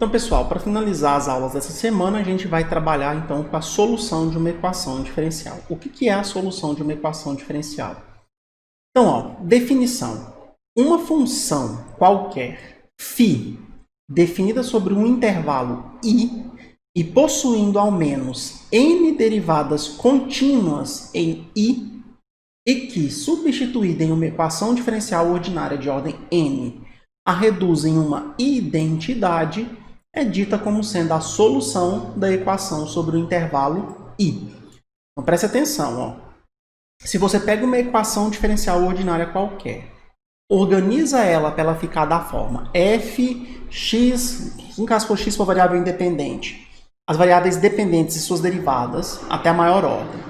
Então, pessoal, para finalizar as aulas dessa semana, a gente vai trabalhar então com a solução de uma equação diferencial. O que é a solução de uma equação diferencial? Então, ó, definição. Uma função qualquer, φ, definida sobre um intervalo I e possuindo ao menos n derivadas contínuas em I e que, substituída em uma equação diferencial ordinária de ordem n, a reduz em uma identidade, é dita como sendo a solução da equação sobre o intervalo I. Então, preste atenção, ó. Se você pega uma equação diferencial ordinária qualquer, organiza ela para ela ficar da forma f, x, no caso for x for variável independente, as variáveis dependentes e suas derivadas até a maior ordem.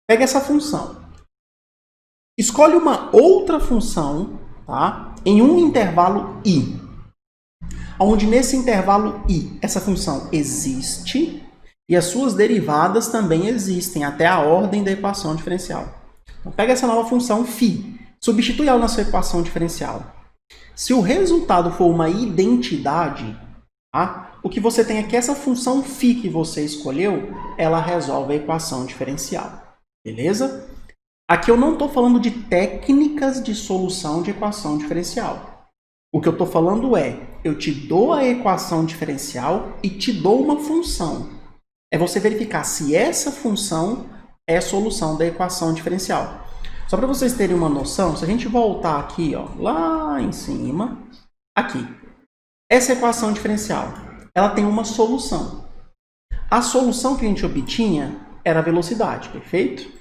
Pega essa função. Escolhe uma outra função, tá, em um intervalo I, onde nesse intervalo I essa função existe e as suas derivadas também existem até a ordem da equação diferencial. Então, pega essa nova função φ, substitui ela na sua equação diferencial. Se o resultado for uma identidade, tá, o que você tem é que essa função φ que você escolheu, ela resolve a equação diferencial. Beleza? Aqui eu não estou falando de técnicas de solução de equação diferencial. O que eu estou falando é, eu te dou a equação diferencial e te dou uma função. É você verificar se essa função é a solução da equação diferencial. Só para vocês terem uma noção, se a gente voltar aqui, ó, lá em cima, aqui, essa equação diferencial, ela tem uma solução. A solução que a gente obtinha era a velocidade, perfeito?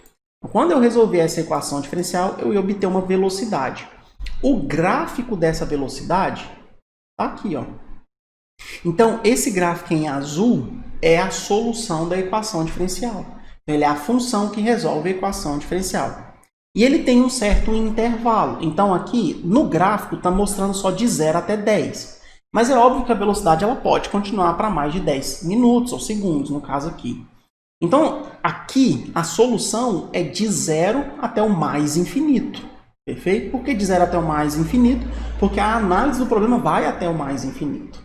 Quando eu resolver essa equação diferencial, eu ia obter uma velocidade. O gráfico dessa velocidade está aqui, ó. Então, esse gráfico em azul é a solução da equação diferencial. Ele é a função que resolve a equação diferencial. E ele tem um certo intervalo. Então, aqui, no gráfico, está mostrando só de 0 até 10. Mas é óbvio que a velocidade ela pode continuar para mais de 10 minutos ou segundos, no caso aqui. Então, aqui, a solução é de 0 até o mais infinito. Perfeito? Por que de 0 até o mais infinito? Porque a análise do problema vai até o mais infinito.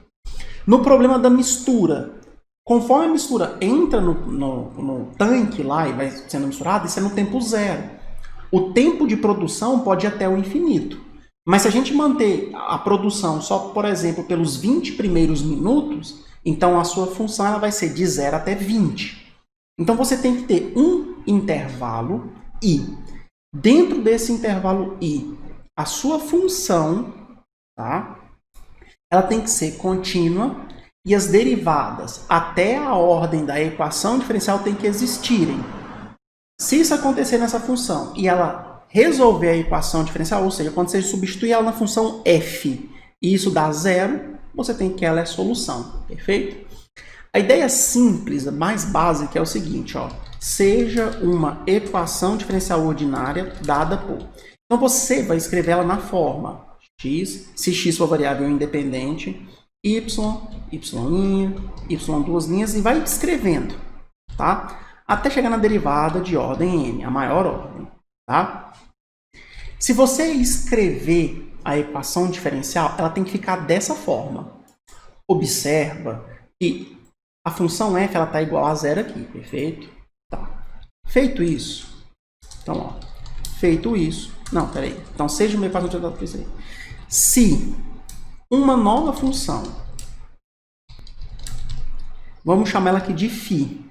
No problema da mistura, conforme a mistura entra no tanque lá e vai sendo misturada, isso é no tempo 0. O tempo de produção pode ir até o infinito. Mas se a gente manter a produção só, por exemplo, pelos 20 primeiros minutos, então a sua função ela vai ser de 0 até 20. Então você tem que ter um intervalo I. Dentro desse intervalo I, a sua função, tá, ela tem que ser contínua e as derivadas até a ordem da equação diferencial tem que existirem. Se isso acontecer nessa função e ela resolver a equação diferencial, ou seja, quando você substituir ela na função f e isso dá 0, você tem que ela é solução, perfeito? A ideia simples, mais básica, é o seguinte, ó, seja uma equação diferencial ordinária dada por. Então você vai escrever ela na forma x, se x for variável independente, y, y', y duas linhas, e vai escrevendo, tá? Até chegar na derivada de ordem n, a maior ordem, tá? Se você escrever a equação diferencial, ela tem que ficar dessa forma. Observa que a função f está igual a 0 aqui, perfeito? Tá. Feito isso, então, ó, feito isso, não, peraí, então seja uma equação diferencial. Se uma nova função, vamos chamar ela aqui de φ,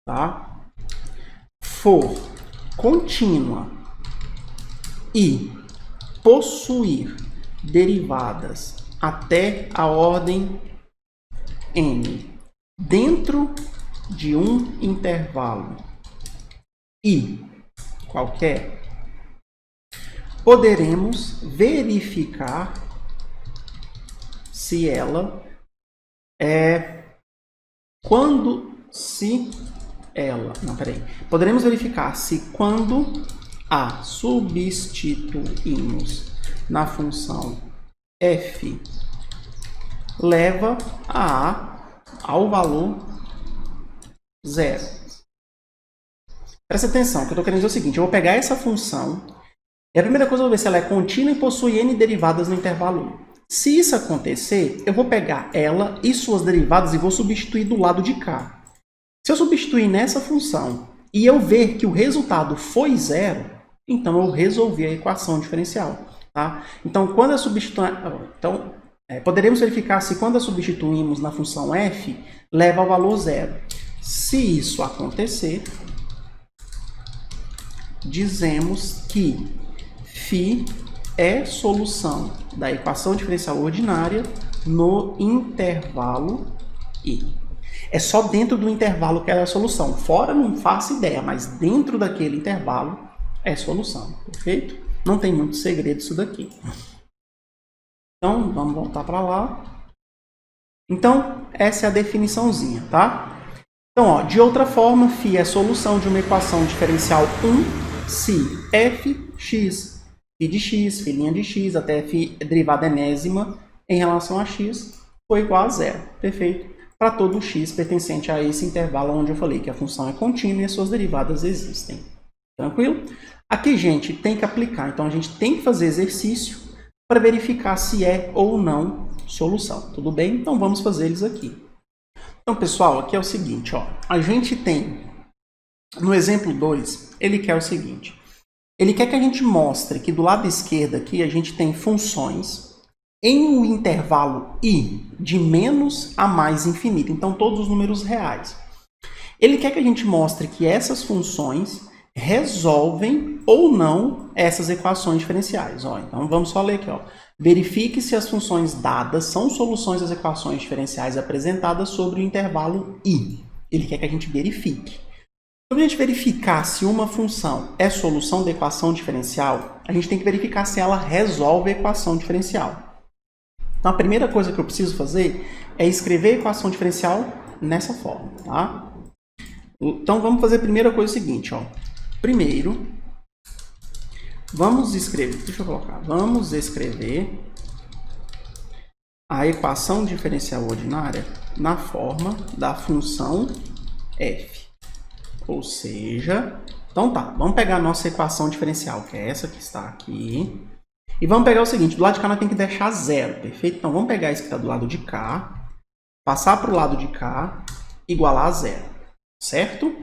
tá? For contínua e possuir derivadas até a ordem n dentro de um intervalo I qualquer, poderemos verificar se ela poderemos verificar se quando a substituímos na função f leva ao valor 0. Presta atenção, que eu estou querendo dizer o seguinte, eu vou pegar essa função e a primeira coisa eu vou ver se ela é contínua e possui n derivadas no intervalo 1. Se isso acontecer, eu vou pegar ela e suas derivadas e vou substituir do lado de cá. Se eu substituir nessa função e eu ver que o resultado foi zero, então eu resolvi a equação diferencial. Tá? Então, quando eu substituo... poderemos verificar se quando a substituímos na função f, leva ao valor zero. Se isso acontecer, dizemos que φ é solução da equação diferencial ordinária no intervalo I. É só dentro do intervalo que ela é a solução. Fora não faço ideia, mas dentro daquele intervalo é solução. Perfeito? Não tem muito segredo isso daqui. Então, vamos voltar para lá. Então, essa é a definiçãozinha, tá? Então, ó, de outra forma, φ é solução de uma equação diferencial 1 se fx, φ de x, φ' de x, até f derivada enésima em relação a x for igual a zero. Perfeito? Para todo x pertencente a esse intervalo onde eu falei que a função é contínua e as suas derivadas existem. Tranquilo? Aqui, gente, tem que aplicar. Então, a gente tem que fazer exercício para verificar se é ou não solução. Tudo bem? Então, vamos fazer eles aqui. Então, pessoal, aqui é o seguinte, ó. A gente tem, no exemplo 2, ele quer o seguinte. Ele quer que a gente mostre que do lado esquerdo aqui a gente tem funções em um intervalo I de menos a mais infinito. Então, todos os números reais. Ele quer que a gente mostre que essas funções resolvem ou não essas equações diferenciais. Ó, então, vamos só ler aqui. Ó. Verifique se as funções dadas são soluções das equações diferenciais apresentadas sobre o intervalo I. Ele quer que a gente verifique. Para a gente verificar se uma função é solução da equação diferencial, a gente tem que verificar se ela resolve a equação diferencial. Então, a primeira coisa que eu preciso fazer é escrever a equação diferencial nessa forma. Tá? Então, vamos fazer a primeira coisa seguinte. Ó. Primeiro, vamos escrever a equação diferencial ordinária na forma da função f. Ou seja, então tá, vamos pegar a nossa equação diferencial, que é essa que está aqui. E vamos pegar o seguinte, do lado de cá nós temos que deixar zero, perfeito? Então vamos pegar isso que está do lado de cá, passar para o lado de cá, igualar a zero, certo?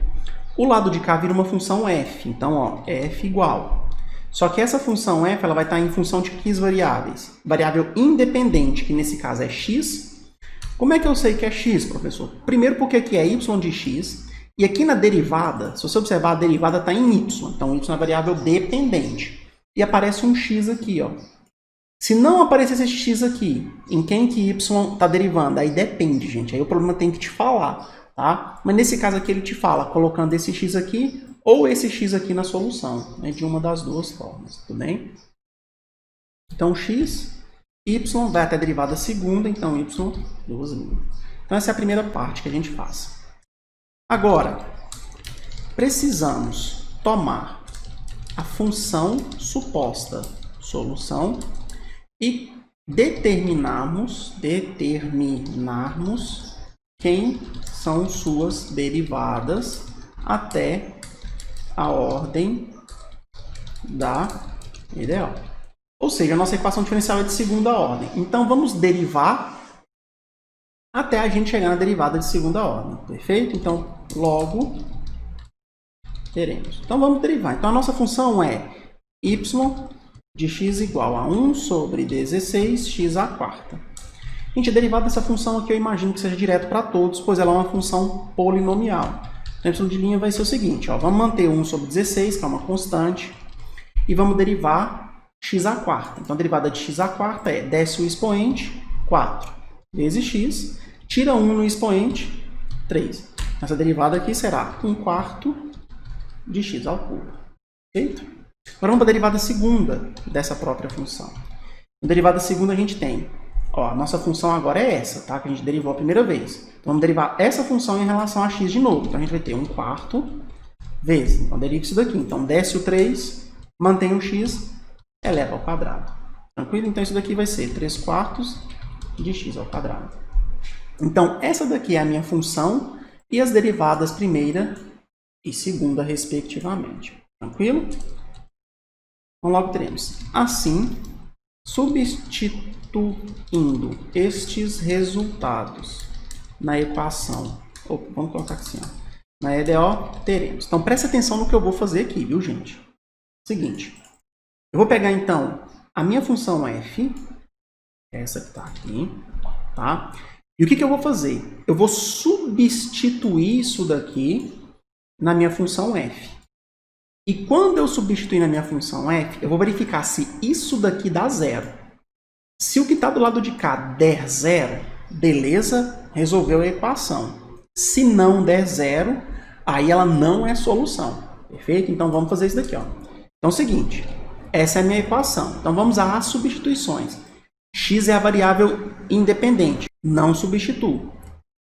O lado de cá vira uma função f, então ó, f igual. Só que essa função f ela vai estar em função de que variáveis? Variável independente, que nesse caso é x. Como é que eu sei que é x, professor? Primeiro porque aqui é y de x, e aqui na derivada, se você observar, a derivada está em y, então y é variável dependente. E aparece um x aqui, ó. Se não aparecer esse x aqui, em quem que y está derivando? Aí depende, gente. Aí o problema tem que te falar, tá? Mas nesse caso aqui ele te fala colocando esse x aqui ou esse x aqui na solução, né? De uma das duas formas, tudo bem? Então x, y vai até a derivada segunda, então y 2.0. Então essa é a primeira parte que a gente faz. Agora, precisamos tomar a função suposta solução e determinarmos quem são suas derivadas até a ordem da ideal. Ou seja, a nossa equação diferencial é de segunda ordem. Então, vamos derivar até a gente chegar na derivada de segunda ordem. Perfeito? Então, logo teremos. Então, vamos derivar. Então, a nossa função é y de x igual a 1 sobre 16x à quarta. Gente, a derivada dessa função aqui eu imagino que seja direto para todos, pois ela é uma função polinomial. Então, y de linha vai ser o seguinte, ó, vamos manter 1 sobre 16, que é uma constante, e vamos derivar x à quarta. Então, a derivada de x à quarta é desce o expoente, 4, vezes x, tira 1 no expoente, 3. Essa derivada aqui será 1/4 de x ao cubo. Perfeito? Agora vamos para a derivada segunda dessa própria função. Na derivada segunda a gente tem, ó, a nossa função agora é essa, tá? Que a gente derivou a primeira vez. Então vamos derivar essa função em relação a x de novo. Então a gente vai ter 1/4 vezes, então deriva isso daqui. Então desce o 3, mantém o x, eleva ao quadrado. Tranquilo? Então isso daqui vai ser 3/4 de x ao quadrado. Então essa daqui é a minha função e as derivadas primeira e segunda, respectivamente. Tranquilo? Então, logo teremos assim Substituindo estes resultados na equação, vamos colocar assim, ó, na EDO, teremos. Então, preste atenção no que eu vou fazer aqui, viu, gente? Seguinte, eu vou pegar, então, a minha função f, essa que está aqui, tá? E o que eu vou fazer? Eu vou substituir isso daqui na minha função f. E quando eu substituir na minha função f, eu vou verificar se isso daqui dá zero. Se o que está do lado de cá der zero, beleza, resolveu a equação. Se não der zero, aí ela não é solução. Perfeito? Então, vamos fazer isso daqui, ó. Então, é o seguinte, essa é a minha equação. Então, vamos às substituições. X é a variável independente, não substituo.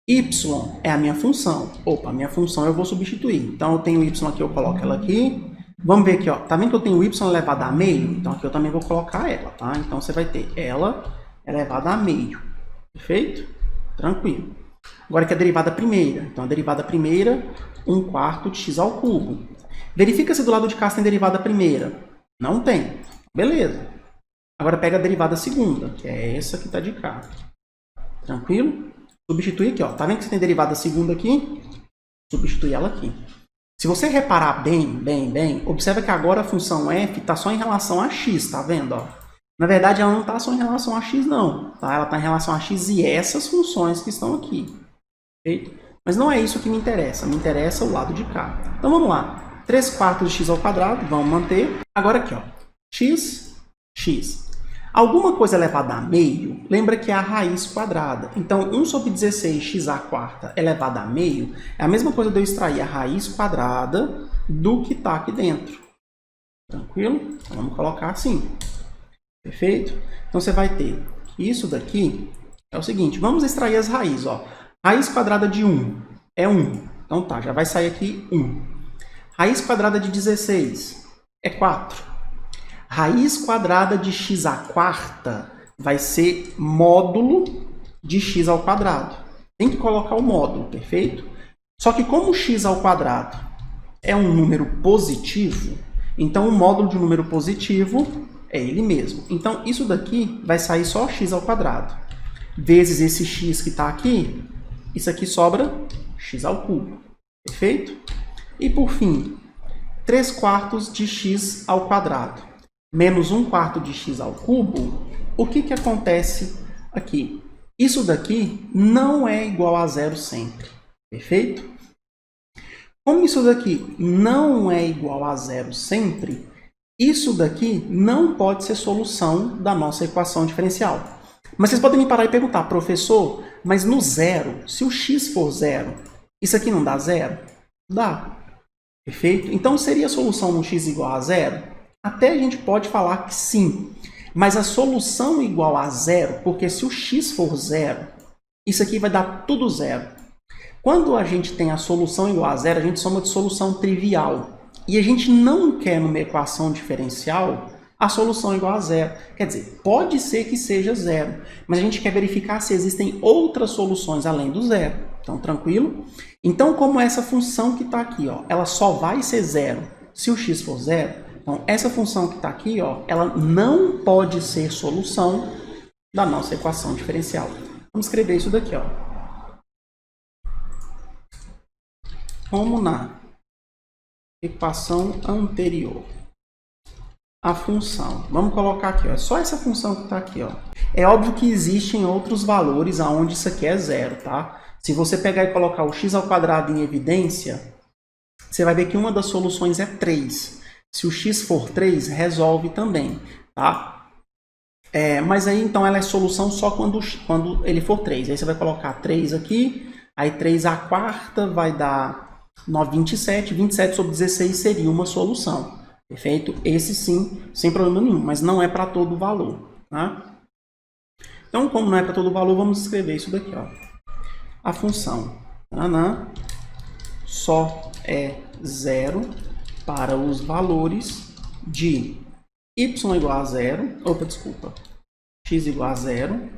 Y é a minha função. Opa, a minha função eu vou substituir. Então, eu tenho y aqui, eu coloco ela aqui. Vamos ver aqui, ó. Tá vendo que eu tenho y elevado a meio? Então, aqui eu também vou colocar ela, tá? Então, você vai ter ela elevada a meio. Perfeito? Tranquilo. Agora aqui a derivada primeira. Então, a derivada primeira, 1/4 de x ao cubo. Verifica se do lado de cá tem derivada primeira. Não tem. Beleza. Agora pega a derivada segunda, que é essa que está de cá. Tranquilo? Substituir aqui, ó. Tá vendo que você tem derivada segunda aqui? Substituir ela aqui. Se você reparar bem, observa que agora a função f está só em relação a x, tá vendo? Ó? Na verdade, ela não está só em relação a x, não. Tá? Ela está em relação a x e essas funções que estão aqui. Perfeito? Mas não é isso que me interessa. Me interessa o lado de cá. Então, vamos lá. 3/4 de x ao quadrado, vamos manter. Agora aqui, ó. X. Alguma coisa elevada a meio, lembra que é a raiz quadrada. Então, 1/16x² elevado a meio é a mesma coisa de eu extrair a raiz quadrada do que está aqui dentro. Tranquilo? Então, vamos colocar assim. Perfeito? Então, você vai ter isso daqui é o seguinte. Vamos extrair as raízes. Ó. Raiz quadrada de 1 é 1. Então, tá, já vai sair aqui 1. Raiz quadrada de 16 é 4. Raiz quadrada de x² vai ser módulo de x ao quadrado. Tem que colocar o módulo, perfeito? Só que como x² é um número positivo, então o módulo de um número positivo é ele mesmo. Então, isso daqui vai sair só x². Vezes esse x que está aqui, isso aqui sobra x². Perfeito? E, por fim, 3/4 de x². Menos 1/4 de x², o que acontece aqui? Isso daqui não é igual a zero sempre, perfeito? Como isso daqui não é igual a zero sempre, isso daqui não pode ser solução da nossa equação diferencial. Mas vocês podem me parar e perguntar, professor, mas no zero, se o x for zero, isso aqui não dá zero? Dá, perfeito? Então, seria a solução no x igual a zero? Até a gente pode falar que sim, mas a solução igual a zero, porque se o x for zero, isso aqui vai dar tudo zero. Quando a gente tem a solução igual a zero, a gente chama de solução trivial. E a gente não quer, numa equação diferencial, a solução igual a zero. Quer dizer, pode ser que seja zero, mas a gente quer verificar se existem outras soluções além do zero. Então, tranquilo? Então, como essa função que está aqui, ó, ela só vai ser zero se o x for zero, então, essa função que está aqui, ó, ela não pode ser solução da nossa equação diferencial. Vamos escrever isso daqui, ó. Como na equação anterior, a função, vamos colocar aqui, ó, é só essa função que está aqui, ó. É óbvio que existem outros valores aonde isso aqui é zero, tá? Se você pegar e colocar o x² em evidência, você vai ver que uma das soluções é 3. Se o x for 3, resolve também, tá? Mas aí, então, ela é solução só quando ele for 3. Aí você vai colocar 3 aqui, aí 3/4 vai dar 27. 27/16 seria uma solução, perfeito? Esse sim, sem problema nenhum, mas não é para todo o valor, tá? Então, como não é para todo o valor, vamos escrever isso daqui, ó. A função só é zero para os valores de y igual a zero, x igual a zero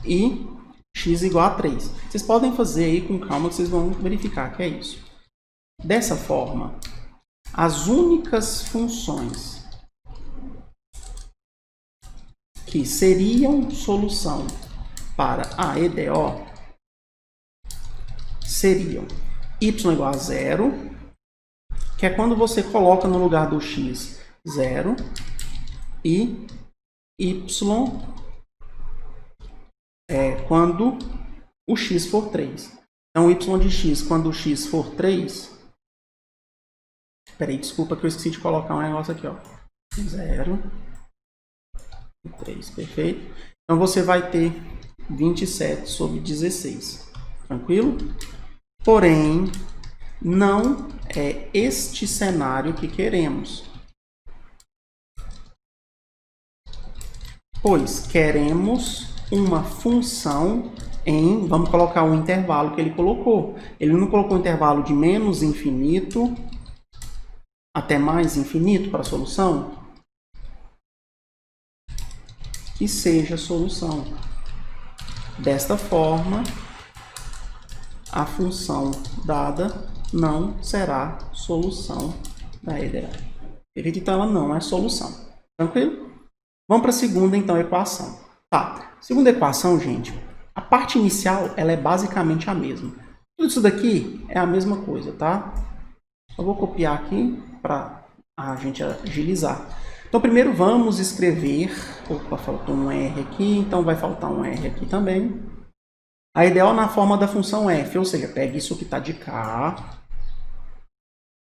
e x igual a 3. Vocês podem fazer aí com calma que vocês vão verificar que é isso. Dessa forma, as únicas funções que seriam solução para a EDO seriam y igual a 0, que é quando você coloca no lugar do x 0, e y é quando o x for 3. Então, y de x quando o x for 3... Peraí, desculpa que eu esqueci de colocar um negócio aqui, ó. 0 e 3, perfeito? Então, você vai ter 27 sobre 16. Tranquilo? Porém, não é este cenário que queremos. Pois queremos uma função em... Vamos colocar um intervalo que ele colocou. Ele não colocou um intervalo de menos infinito até mais infinito para a solução? Que seja a solução. Desta forma, a função dada não será solução da EDO. Perfeito? Então, ela não é solução. Tranquilo? Vamos para a segunda, então, equação. Tá. Segunda equação, gente, a parte inicial ela é basicamente a mesma. Tudo isso daqui é a mesma coisa, tá? Eu vou copiar aqui para a gente agilizar. Então, primeiro vamos escrever... Opa, faltou um R aqui, então vai faltar um R aqui também. A EDO na forma da função f, ou seja, pega isso que está de cá,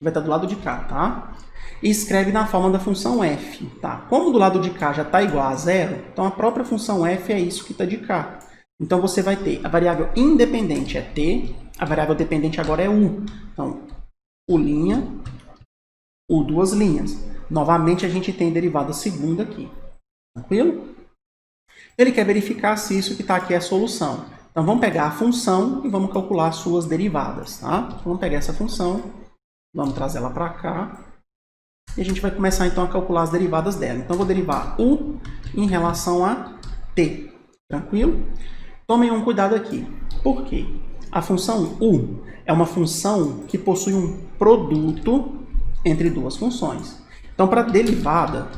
vai estar do lado de cá, tá? E escreve na forma da função f, tá? Como do lado de cá já está igual a 0, então a própria função f é isso que está de cá. Então, você vai ter a variável independente é t, a variável dependente agora é u. Então, u', u duas linhas. Novamente, a gente tem derivada segunda aqui. Tranquilo? Ele quer verificar se isso que está aqui é a solução. Então, vamos pegar a função e vamos calcular as suas derivadas, tá? Então, vamos pegar essa função, vamos trazer ela para cá. E a gente vai começar, então, a calcular as derivadas dela. Então, eu vou derivar u em relação a t. Tranquilo? Tomem um cuidado aqui. Por quê? A função u é uma função que possui um produto entre duas funções. Então, para a derivada,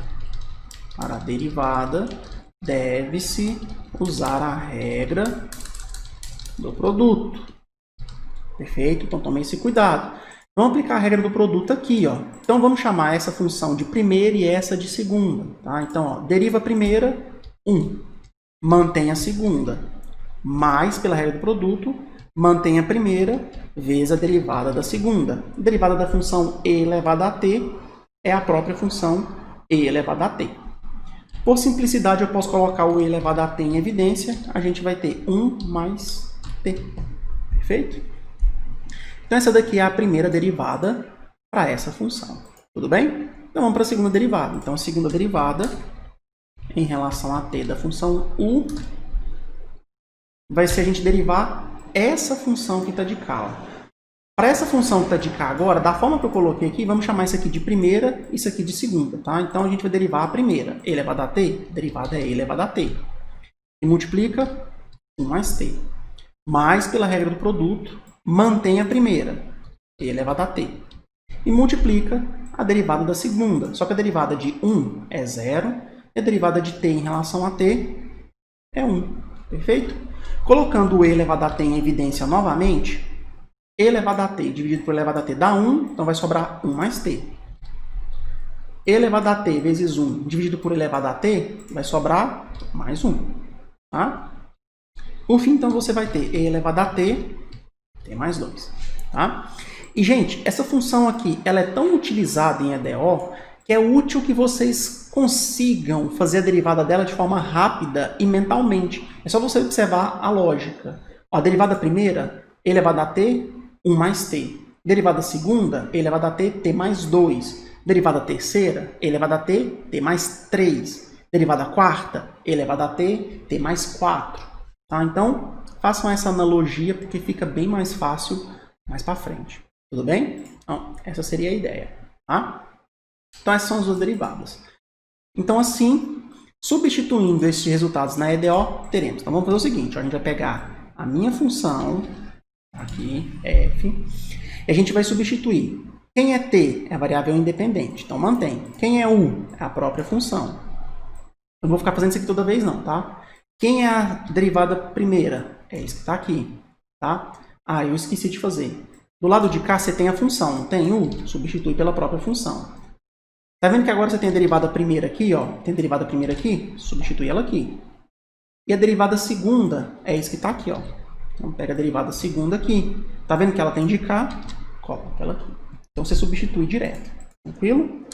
deve-se usar a regra do produto. Perfeito? Então, tome esse cuidado. Vamos aplicar a regra do produto aqui, ó. Então, vamos chamar essa função de primeira e essa de segunda, tá? Então, ó, deriva a primeira, 1. Mantém a segunda, mais pela regra do produto, mantém a primeira, vezes a derivada da segunda. A derivada da função e elevada a t é a própria função e elevada a t. Por simplicidade, eu posso colocar o e elevado a t em evidência. A gente vai ter 1 mais t. Perfeito? Então, essa daqui é a primeira derivada para essa função. Tudo bem? Então, vamos para a segunda derivada. Então, a segunda derivada em relação a t da função u vai ser a gente derivar essa função que está de cá. Ó. Para essa função que está de cá agora, da forma que eu coloquei aqui, vamos chamar isso aqui de primeira e isso aqui de segunda, tá? Então, a gente vai derivar a primeira. E elevado a t, derivada é e elevado a t. E multiplica 1 mais t. Mais pela regra do produto, mantém a primeira, e elevado a t. E multiplica a derivada da segunda. Só que a derivada de 1 é 0, e a derivada de t em relação a t é 1. Perfeito? Colocando o e elevado a t em evidência novamente, e elevado a t dividido por e elevado a t dá 1, então vai sobrar 1 mais t. E elevado a t vezes 1 dividido por e elevado a t vai sobrar mais 1. Tá? Por fim, então, você vai ter e elevado a t mais 2. Tá? E, gente, essa função aqui ela é tão utilizada em EDO que é útil que vocês consigam fazer a derivada dela de forma rápida e mentalmente. É só você observar a lógica. Ó, a derivada primeira, e elevado a t, 1 mais t. Derivada segunda, e elevado a t, t mais 2. Derivada terceira, e elevado a t, t mais 3. Derivada quarta, e elevado a t, t mais 4. Tá? Então, façam essa analogia porque fica bem mais fácil mais para frente. Tudo bem? Então, essa seria a ideia. Tá? Então, essas são as duas derivadas. Então, assim, substituindo esses resultados na EDO, teremos. Então, vamos fazer o seguinte. Ó, a gente vai pegar a minha função, aqui, f, e a gente vai substituir. Quem é t? É a variável independente. Então, mantém. Quem é u? É a própria função. Eu não vou ficar fazendo isso aqui toda vez não, tá? Quem é a derivada primeira? É isso que está aqui, tá? Ah, eu esqueci de fazer. Do lado de cá você tem a função, não tem? Substitui pela própria função. Tá vendo que agora você tem a derivada primeira aqui, ó? Tem a derivada primeira aqui? Substitui ela aqui. E a derivada segunda é isso que está aqui, ó. Então pega a derivada segunda aqui. Tá vendo que ela tem de cá? Coloca ela aqui. Então você substitui direto. Tranquilo?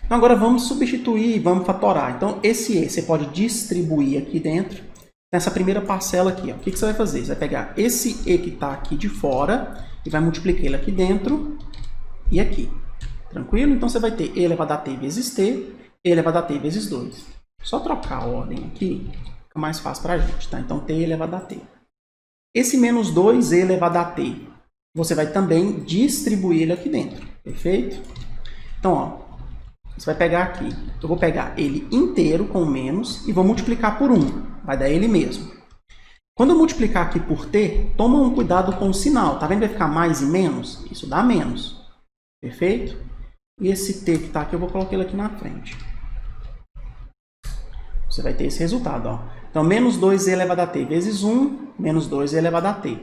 Então agora vamos substituir, vamos fatorar. Então esse E você pode distribuir aqui dentro, nessa primeira parcela aqui. Ó. O que você vai fazer? Você vai pegar esse E que está aqui de fora e vai multiplicar ele aqui dentro e aqui. Tranquilo? Então você vai ter E elevado a t vezes t, E elevado a t vezes 2. Só trocar a ordem aqui, fica mais fácil para a gente. Tá? Então t elevado a t. Esse menos 2E elevado a t, você vai também distribuir ele aqui dentro. Perfeito? Então, ó, você vai pegar aqui, eu vou pegar ele inteiro com menos e vou multiplicar por 1. Vai dar ele mesmo. Quando eu multiplicar aqui por t, toma um cuidado com o sinal. Tá vendo que vai ficar mais e menos? Isso dá menos. Perfeito? E esse t que está aqui, eu vou colocar ele aqui na frente. Você vai ter esse resultado. Ó. Então, menos 2e elevado a t vezes 1, menos 2e elevado a t.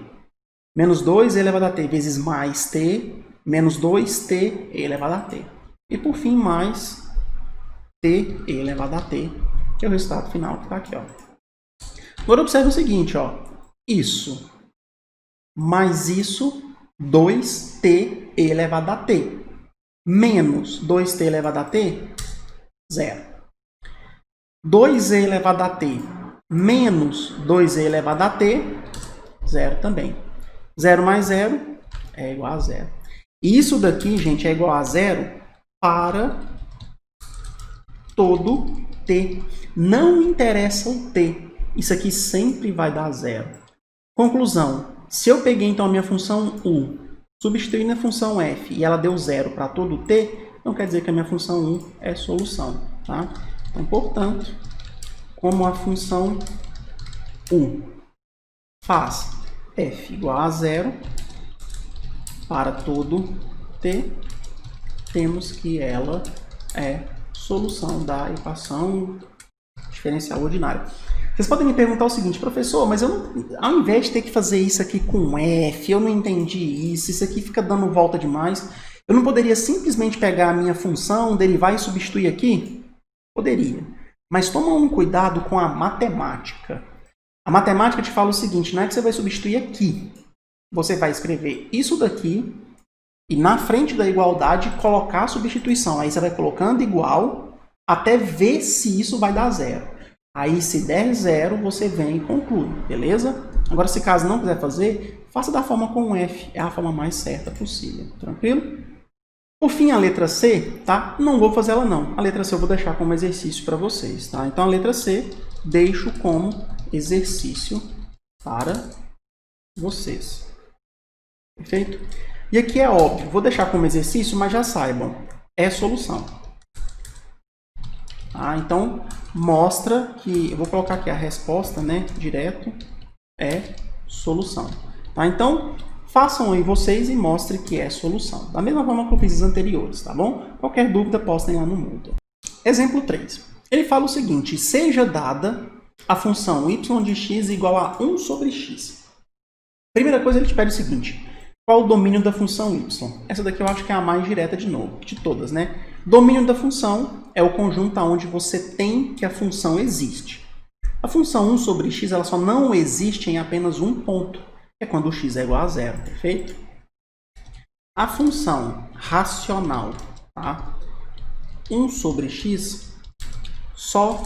Menos 2e elevado a t vezes mais t, menos 2t elevado a t. E, por fim, mais t elevado a t, que é o resultado final que está aqui. Ó. Agora, observe o seguinte. Ó. Isso mais isso, 2t elevado a t. Menos 2t elevado a t, 0. 2e elevado a t menos 2e elevado a t, 0 também. 0 mais 0 é igual a 0. E isso daqui, gente, é igual a 0 para todo t. Não interessa o t. Isso aqui sempre vai dar 0. Conclusão. Se eu peguei, então, a minha função u, substituí na função f e ela deu 0 para todo t, não quer dizer que a minha função u é solução. Tá? Então, portanto, como a função u faz f igual a 0 para todo t, temos que ela é solução da equação diferencial ordinária. Vocês podem me perguntar o seguinte, professor, mas eu não, ao invés de ter que fazer isso aqui com f, eu não entendi isso aqui fica dando volta demais, eu não poderia simplesmente pegar a minha função, derivar e substituir aqui? Poderia. Mas toma um cuidado com a matemática. A matemática te fala o seguinte, não é que você vai substituir aqui. Você vai escrever isso daqui e na frente da igualdade colocar a substituição. Aí você vai colocando igual até ver se isso vai dar 0. Aí se der 0, você vem e conclui, beleza? Agora, se caso não quiser fazer, faça da forma com f. É a forma mais certa possível. Tranquilo? Por fim, a letra C, tá? Não vou fazer ela não. A letra C eu vou deixar como exercício para vocês, tá? Então, a letra C, deixo como exercício para vocês. Perfeito? E aqui é óbvio, vou deixar como exercício, mas já saibam, é solução. Tá? Então, mostra que, eu vou colocar aqui a resposta, né? Direto, é solução. Tá? Então, façam aí vocês e mostrem que é solução. Da mesma forma que eu fiz os anteriores, tá bom? Qualquer dúvida, postem lá no Moodle. Exemplo 3. Ele fala o seguinte, seja dada a função y de x igual a 1 sobre x. Primeira coisa, ele te pede o seguinte, qual o domínio da função y? Essa daqui eu acho que é a mais direta de novo, de todas, né? Domínio da função é o conjunto onde você tem que a função existe. A função 1 sobre x ela só não existe em apenas um ponto, que é quando o x é igual a 0, perfeito? A função racional, tá? 1 sobre x só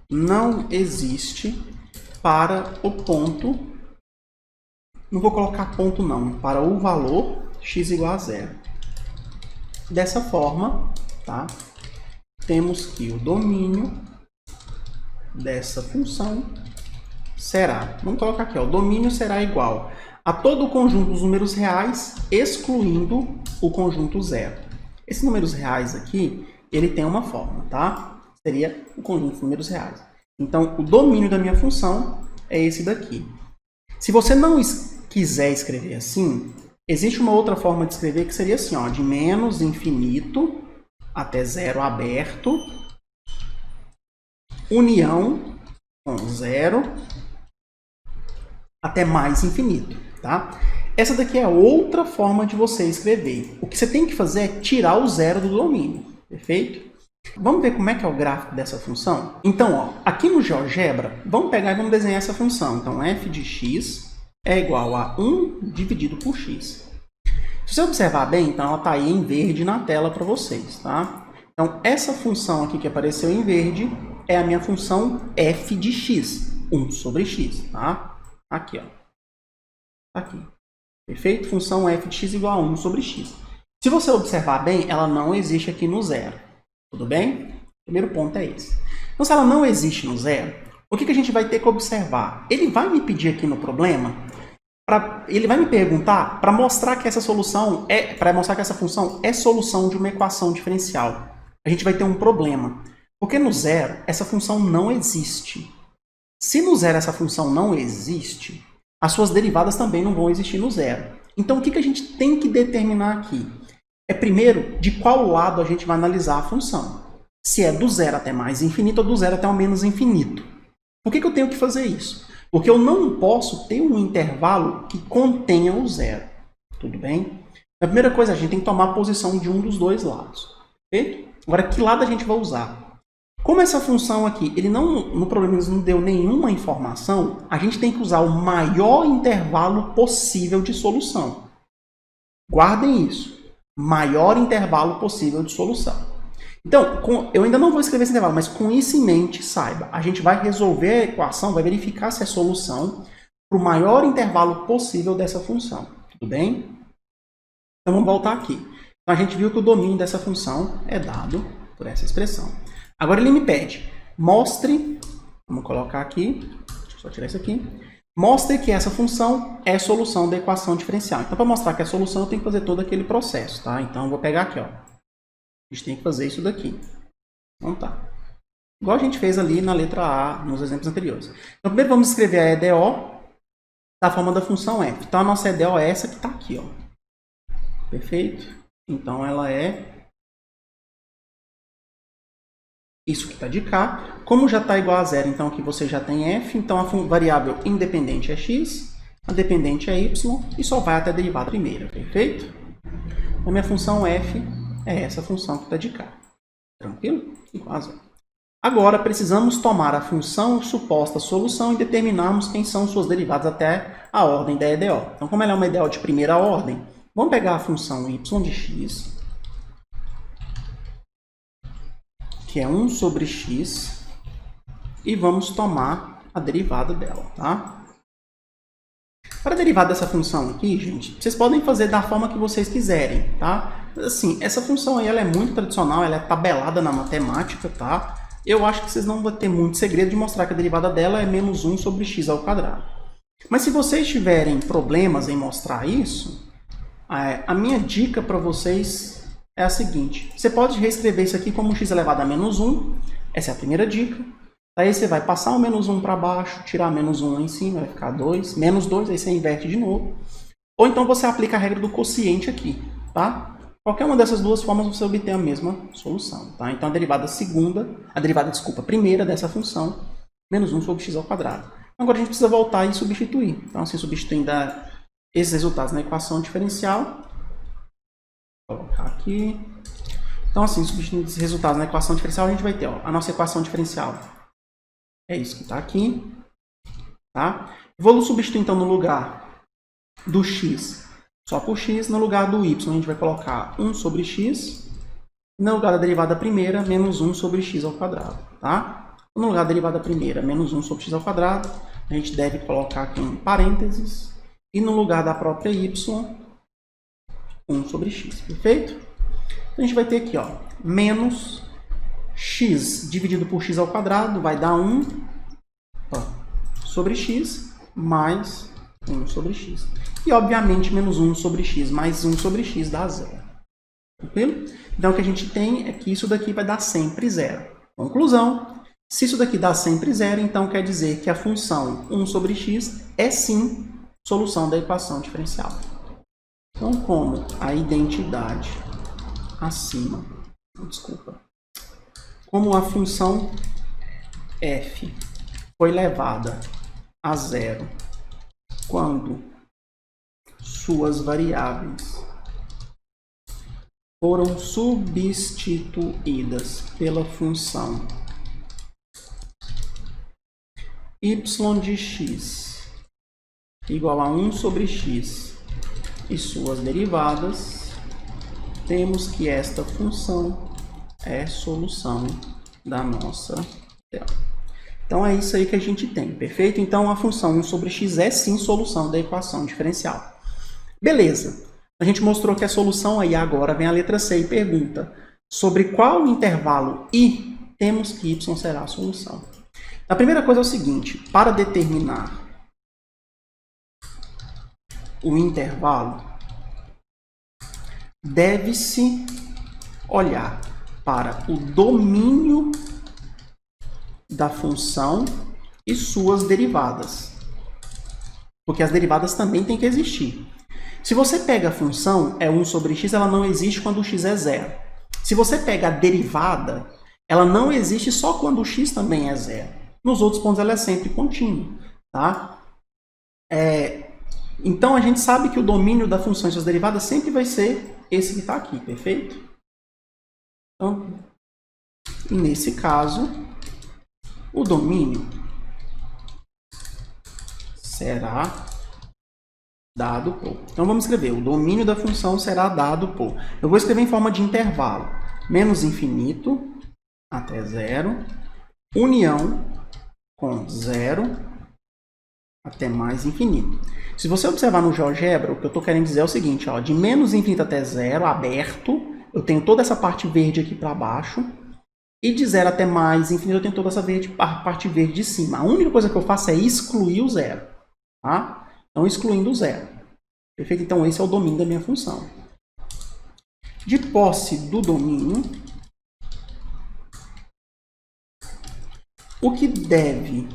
não existe para o ponto, não vou colocar ponto não, para o valor x igual a 0. Dessa forma, tá? Temos que o domínio dessa função será, vamos colocar aqui, ó, o domínio será igual a todo o conjunto dos números reais, excluindo o conjunto 0. Esses números reais aqui, ele tem uma forma, tá? Seria o conjunto de números reais. Então, o domínio da minha função é esse daqui. Se você não quiser escrever assim, existe uma outra forma de escrever que seria assim, ó, de menos infinito até 0 aberto, união com zero até mais infinito, tá? Essa daqui é outra forma de você escrever. O que você tem que fazer é tirar o zero do domínio, perfeito? Vamos ver como é que é o gráfico dessa função? Então, ó, aqui no GeoGebra, vamos pegar e vamos desenhar essa função. Então, f de x é igual a 1 dividido por x. Se você observar bem, então ela está aí em verde na tela para vocês, tá? Então, essa função aqui que apareceu em verde é a minha função f de x, 1 sobre x, tá? Aqui, ó. Aqui. Perfeito? Função f de x igual a 1 sobre x. Se você observar bem, ela não existe aqui no zero. Tudo bem? O primeiro ponto é esse. Então, se ela não existe no zero, o que a gente vai ter que observar? Ele vai me pedir aqui no problema, ele vai me perguntar para mostrar que essa solução para mostrar que essa função é solução de uma equação diferencial. A gente vai ter um problema. Porque no zero, essa função não existe. Se no zero essa função não existe, as suas derivadas também não vão existir no zero. Então, o que a gente tem que determinar aqui? É, primeiro, de qual lado a gente vai analisar a função. Se é do zero até mais infinito ou do zero até o menos infinito. Por que eu tenho que fazer isso? Porque eu não posso ter um intervalo que contenha o zero. Tudo bem? A primeira coisa, a gente tem que tomar a posição de um dos dois lados. Perfeito? Agora, que lado a gente vai usar? Como essa função aqui, no problema ele não deu nenhuma informação, a gente tem que usar o maior intervalo possível de solução. Guardem isso. Maior intervalo possível de solução. Então, eu ainda não vou escrever esse intervalo, mas com isso em mente, saiba, a gente vai resolver a equação, vai verificar se é solução para o maior intervalo possível dessa função. Tudo bem? Então, vamos voltar aqui. Então, a gente viu que o domínio dessa função é dado por essa expressão. Agora ele me pede, mostre, vamos colocar aqui, deixa eu só tirar isso aqui, mostre que essa função é solução da equação diferencial. Então, para mostrar que é solução, eu tenho que fazer todo aquele processo, tá? Então, eu vou pegar aqui, ó. A gente tem que fazer isso daqui. Então, tá. Igual a gente fez ali na letra A, nos exemplos anteriores. Então, primeiro vamos escrever a EDO da forma da função f. Então, a nossa EDO é essa que está aqui, ó. Perfeito? Então, ela é isso que está de cá. Como já está igual a zero, então aqui você já tem f. Então, a variável independente é x, a dependente é y, e só vai até a derivada primeira. Perfeito? A minha função f é essa função que está de cá. Tranquilo? Igual a zero. Agora, precisamos tomar a função suposta solução e determinarmos quem são suas derivadas até a ordem da EDO. Então, como ela é uma EDO de primeira ordem, vamos pegar a função y de x, que é 1 sobre x, e vamos tomar a derivada dela, tá? Para a derivada dessa função aqui, gente, vocês podem fazer da forma que vocês quiserem, tá? Assim, essa função aí, ela é muito tradicional, ela é tabelada na matemática, tá? Eu acho que vocês não vão ter muito segredo de mostrar que a derivada dela é menos 1 sobre x ao quadrado. Mas se vocês tiverem problemas em mostrar isso, a minha dica para vocês é a seguinte. Você pode reescrever isso aqui como x elevado a menos 1. Essa é a primeira dica. Aí você vai passar o menos 1 para baixo, tirar menos 1 lá em cima, vai ficar 2. Menos 2, aí você inverte de novo. Ou então você aplica a regra do quociente aqui, tá? Qualquer uma dessas duas formas você obtém a mesma solução, tá? Então a derivada primeira dessa função, menos 1 sobre x ao quadrado. Agora a gente precisa voltar e substituir. Então, assim, substituindo esses resultados na equação diferencial, vou colocar aqui. Então, assim, substituindo esses resultados na equação diferencial, a gente vai ter, ó, a nossa equação diferencial é isso que está aqui, tá? Vou substituir, então, no lugar do x, só por x, no lugar do y, a gente vai colocar 1 sobre x, e no lugar da derivada primeira, menos 1 sobre x ao quadrado, tá? No lugar da derivada primeira, menos 1 sobre x ao quadrado, a gente deve colocar aqui um parênteses, e no lugar da própria y, 1 sobre x, perfeito? Então, a gente vai ter aqui, ó, menos x dividido por x ao quadrado vai dar 1 sobre x mais 1 sobre x. E, obviamente, menos 1 sobre x mais 1 sobre x dá 0. Tranquilo? Então, o que a gente tem é que isso daqui vai dar sempre 0. Conclusão, se isso daqui dá sempre 0, então quer dizer que a função 1 sobre x é, sim, solução da equação diferencial. Então, como a identidade acima, como a função f foi elevada a zero quando suas variáveis foram substituídas pela função y de x igual a 1 sobre x e suas derivadas, temos que esta função é solução da nossa teoria. Então, é isso aí que a gente tem, perfeito? Então, a função 1 sobre x é, sim, solução da equação diferencial. Beleza. A gente mostrou que a solução aí agora vem a letra C e pergunta sobre qual intervalo I temos que y será a solução. A primeira coisa é o seguinte, para determinar o intervalo, deve-se olhar para o domínio da função e suas derivadas. Porque as derivadas também têm que existir. Se você pega a função, é 1 sobre x, ela não existe quando o x é zero. Se você pega a derivada, ela não existe só quando o x também é zero. Nos outros pontos ela é sempre contínua. Tá? Então a gente sabe que o domínio da função e suas derivadas sempre vai ser esse que está aqui, perfeito? Então, nesse caso, o domínio será dado por... Então, vamos escrever. O domínio da função será dado por... Eu vou escrever em forma de intervalo. Menos infinito até zero. União com zero até mais infinito. Se você observar no GeoGebra, o que eu estou querendo dizer é o seguinte. Ó, de menos infinito até zero, aberto, eu tenho toda essa parte verde aqui para baixo. E de 0 até mais infinito, eu tenho toda essa parte verde de cima. A única coisa que eu faço é excluir o zero. Tá? Então, excluindo o zero. Perfeito? Então, esse é o domínio da minha função. De posse do domínio, o que deve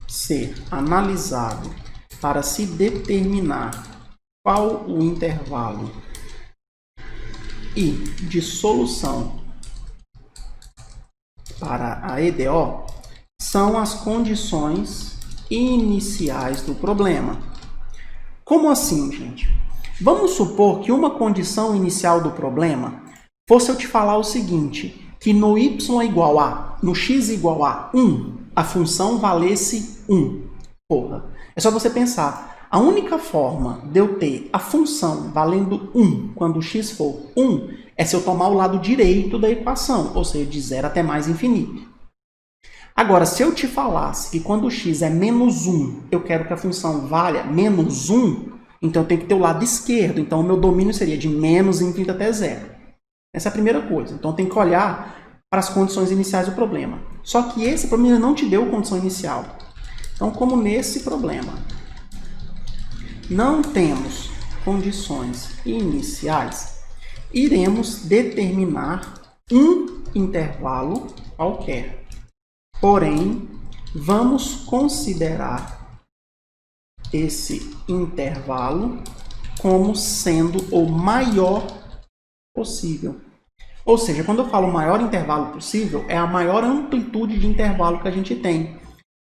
ser analisado para se determinar qual o intervalo I de solução para a EDO são as condições iniciais do problema. Como assim, gente? Vamos supor que uma condição inicial do problema fosse eu te falar o seguinte, que no y igual a, no x igual a 1, a função valesse 1. Porra, é só você pensar. A única forma de eu ter a função valendo 1 quando o x for 1 é se eu tomar o lado direito da equação, ou seja, de 0 até mais infinito. Agora, se eu te falasse que quando o x é menos 1, eu quero que a função valha menos 1, então eu tenho que ter o lado esquerdo. Então, o meu domínio seria de menos infinito até 0. Essa é a primeira coisa. Então, tem que olhar para as condições iniciais do problema. Só que esse problema não te deu condição inicial. Então, como nesse problema não temos condições iniciais, iremos determinar um intervalo qualquer. Porém, vamos considerar esse intervalo como sendo o maior possível. Ou seja, quando eu falo o maior intervalo possível, é a maior amplitude de intervalo que a gente tem.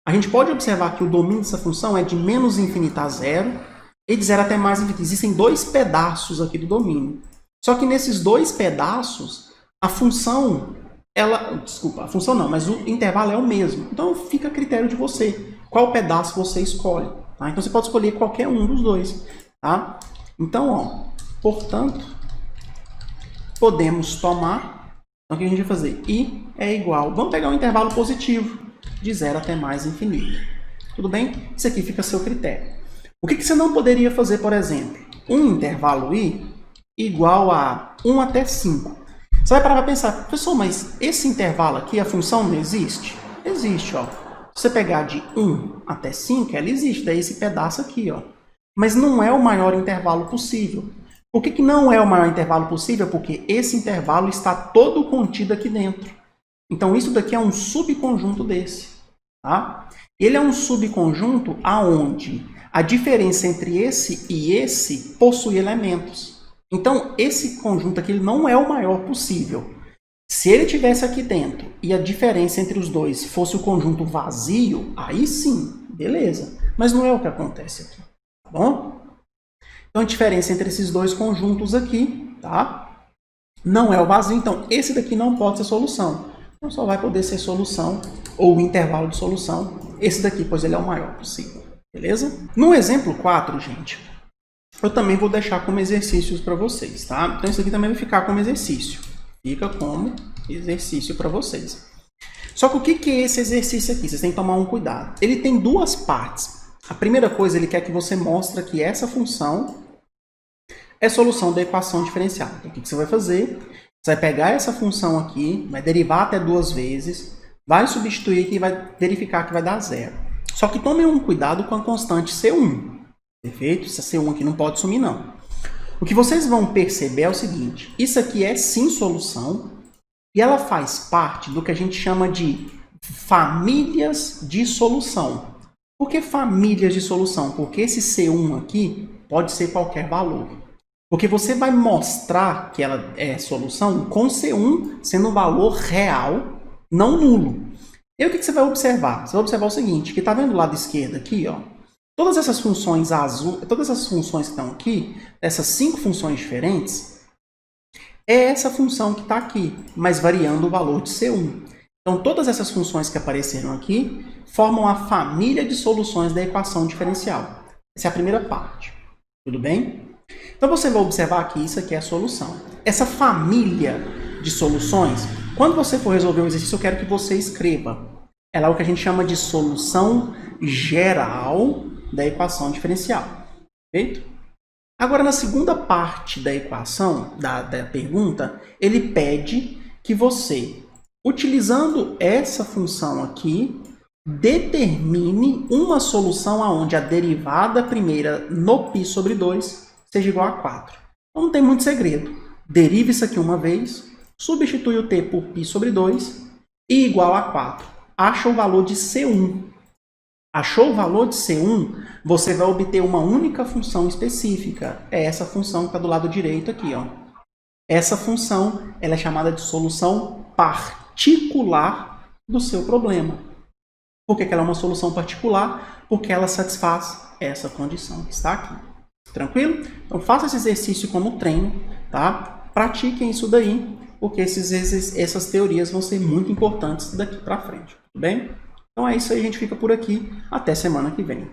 A gente pode observar que o domínio dessa função é de menos infinito a zero e de zero até mais infinito. Existem dois pedaços aqui do domínio. Só que nesses dois pedaços, a função, a função não, mas o intervalo é o mesmo. Então fica a critério de você. Qual pedaço você escolhe? Tá? Então você pode escolher qualquer um dos dois. Tá? Então, ó, portanto, podemos tomar. Então o que a gente vai fazer? I é igual. Vamos pegar um intervalo positivo, de 0 até mais infinito. Tudo bem? Isso aqui fica a seu critério. O que você não poderia fazer, por exemplo? Um intervalo I igual a 1 até 5. Você vai parar para pensar, professor, mas esse intervalo aqui, a função não existe? Existe, ó. Se você pegar de 1 até 5, ela existe, daí esse pedaço aqui, ó. Mas não é o maior intervalo possível. Por que não é o maior intervalo possível? Porque esse intervalo está todo contido aqui dentro. Então, isso daqui é um subconjunto desse. Tá? Ele é um subconjunto aonde a diferença entre esse e esse possui elementos. Então, esse conjunto aqui ele não é o maior possível. Se ele tivesse aqui dentro e a diferença entre os dois fosse o conjunto vazio, aí sim, beleza. Mas não é o que acontece aqui, tá bom? Então a diferença entre esses dois conjuntos aqui, tá? Não é o vazio, então esse daqui não pode ser solução. Então só vai poder ser solução, ou o intervalo de solução, esse daqui, pois ele é o maior possível, beleza? No exemplo 4, gente, eu também vou deixar como exercícios para vocês, tá? Então isso aqui também vai ficar como exercício. Fica como exercício para vocês. Só que o que é esse exercício aqui? Vocês têm que tomar um cuidado. Ele tem duas partes. A primeira coisa, ele quer que você mostre que essa função é solução da equação diferencial. Então, o que você vai fazer? Você vai pegar essa função aqui, vai derivar até 2 vezes, vai substituir aqui e vai verificar que vai dar zero. Só que tomem um cuidado com a constante C1. Perfeito? Essa C1 aqui não pode sumir, não. O que vocês vão perceber é o seguinte, isso aqui é sim solução e ela faz parte do que a gente chama de famílias de solução. Por que famílias de solução? Porque esse C1 aqui pode ser qualquer valor. Porque você vai mostrar que ela é solução com C1 sendo um valor real, não nulo. E aí o que você vai observar? Você vai observar o seguinte, que está vendo do lado esquerdo aqui, ó, todas essas funções azul, todas essas funções que estão aqui, essas 5 funções diferentes, é essa função que está aqui, mas variando o valor de C1. Então, todas essas funções que apareceram aqui formam a família de soluções da equação diferencial. Essa é a primeira parte. Tudo bem? Então, você vai observar que isso aqui é a solução. Essa família de soluções, quando você for resolver um exercício, eu quero que você escreva. Ela é o que a gente chama de solução geral da equação diferencial. Perfeito? Agora, na segunda parte da equação, da pergunta, ele pede que você, utilizando essa função aqui, determine uma solução onde a derivada primeira no π sobre 2 seja igual a 4. Então, não tem muito segredo. Derive isso aqui uma vez, substitui o t por π sobre 2 e igual a 4. Acha o valor de C1. Achou o valor de C1, você vai obter uma única função específica. É essa função que está do lado direito aqui, ó. Essa função ela é chamada de solução particular do seu problema. Por que ela é uma solução particular? Porque ela satisfaz essa condição que está aqui. Tranquilo? Então faça esse exercício como treino, tá? Pratiquem isso daí, porque essas teorias vão ser muito importantes daqui para frente. Tudo bem? Então é isso aí, a gente fica por aqui. Até semana que vem.